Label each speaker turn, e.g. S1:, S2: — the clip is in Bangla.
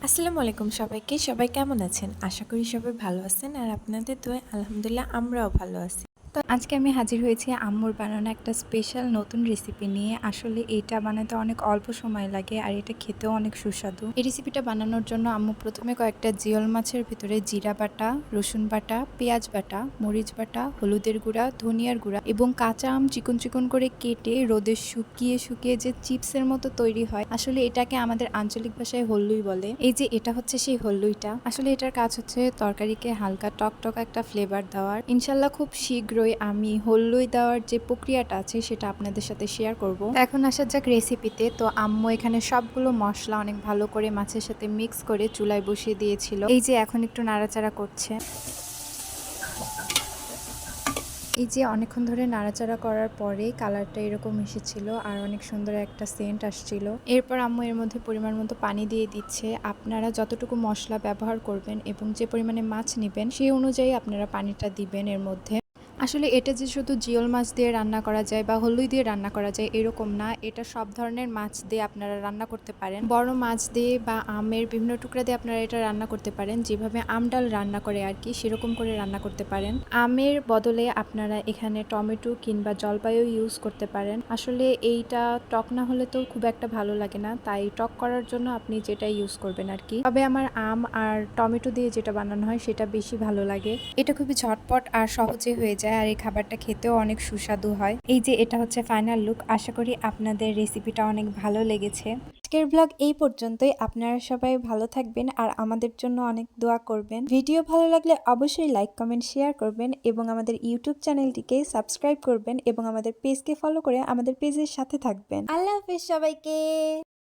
S1: আসসালামু আলাইকুম সবাইকে। সবাই কেমন আছেন? আশা করি সবাই ভালো আছেন আর আপনাদের দোয়ায় আলহামদুলিল্লাহ আমরাও ভালো আছি।
S2: তো আজকে আমি হাজির হয়েছি আম্মুর বানানো একটা স্পেশাল নতুন রেসিপি নিয়ে। আসলে এটা বানাতে অনেক অল্প সময় লাগে আর এটা খেতেও অনেক সুস্বাদু। এই রেসিপিটা বানানোর জন্য আম্মু প্রথমে কয়েকটা জিওল মাছের ভিতরে জিরা বাটা, রসুন বাটা, পেঁয়াজ বাটা, মরিচ বাটা, হলুদের গুঁড়া, ধনিয়ার গুঁড়া এবং কাঁচা আম চিকন চিকন করে কেটে রোদে শুকিয়ে শুকিয়ে যে চিপসের মতো তৈরি হয়, আসলে এটাকে আমাদের আঞ্চলিক ভাষায় হল্লুই বলে। এই যে এটা হচ্ছে সেই হল্লুইটা। আসলে এটার কাজ হচ্ছে তরকারিকে হালকা টকটক একটা ফ্লেভার দেওয়ার। ইনশাল্লাহ খুব শীঘ্রই আমি হলুই দেওয়ার যে প্রক্রিয়াটা আছে সেটা আপনাদের সাথে শেয়ার করব। তো এখন আসা যাক রেসিপিতে। তো আম্মু এখানে সবগুলো মশলা অনেক ভালো করে মাছের সাথে মিক্স করে চুলায় বসিয়ে দিয়েছিল। এই যে এখন একটু নাড়াচাড়া করছে। এই যে অনেকক্ষণ ধরে নাড়াচাড়া করার পরে কালারটা এরকম এসেছিল আর অনেক সুন্দর একটা সেন্ট আসছিল। এরপর আম্মু এর মধ্যে পরিমাণ মতো পানি দিয়ে দিচ্ছে। আপনারা যতটুকু মশলা ব্যবহার করবেন এবং যে পরিমাণে মাছ নেবেন সেই অনুযায়ী আপনারা পানিটা দিবেন এর মধ্যে। আসলে এটা যে শুধু জিওল মাছ দিয়ে রান্না করা যায় বা হলুই দিয়ে রান্না করা যায় এরকম না, এটা সব ধরনের মাছ দিয়ে আপনারা রান্না করতে পারেন। বড় মাছ দিয়ে বা আমের বিভিন্ন টুকরা দিয়ে আপনারা এটা রান্না করতে পারেন, যেভাবে আম ডাল রান্না করে আর কি সেরকম করে রান্না করতে পারেন। আমের বদলে আপনারা এখানে টমেটো কিংবা জলপাইও ইউজ করতে পারেন। আসলে এইটা টক না হলে তো খুব একটা ভালো লাগে না, তাই টক করার জন্য আপনি যেটা ইউজ করবেন আর কি। তবে আমার আম আর টমেটো দিয়ে যেটা বানানো হয় সেটা বেশি ভালো লাগে। এটা খুবই ঝটপট আর সহজে হয়ে যায় আর এই খাবারটা খেতেও অনেক সুস্বাদু হয়। এই যে এটা হচ্ছে ফাইনাল লুক। আশা করি আপনাদের রেসিপিটা অনেক ভালো লেগেছে। আজকের ব্লগ এই পর্যন্তই। আপনারা সবাই ভালো থাকবেন আর আমাদের জন্য অনেক দোয়া করবেন। ভিডিও ভালো লাগলে অবশ্যই লাইক কমেন্ট শেয়ার করবেন এবং আমাদের ইউটিউব চ্যানেলটিকে সাবস্ক্রাইব করবেন এবং আমাদের পেজকে ফলো করে আমাদের পেজের সাথে থাকবেন। আল্লাহ হাফেজ সবাইকে।